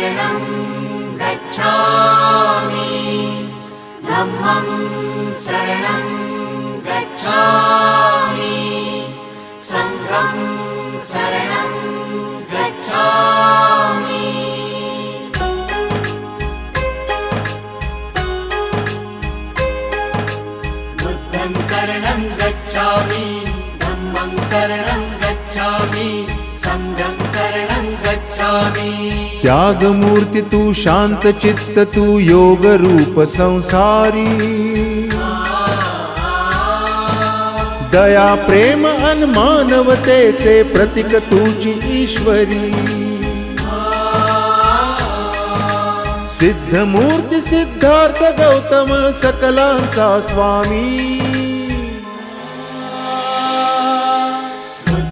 शरणं गच्छामि धम्मं शरणं गच्छामि संघं शरणं गच्छामि बुद्धं शरणं गच्छामि धम्मं शरणं गच्छामि संघं शरणं गच्छामि। त्याग मूर्ति तू शांत चित्त तू योग रूप संसारी दया प्रेम अन मानवतेचे प्रतीक तुझी ईश्वरी सिद्ध मूर्ती सिद्धार्थ गौतम सकलांचा स्वामी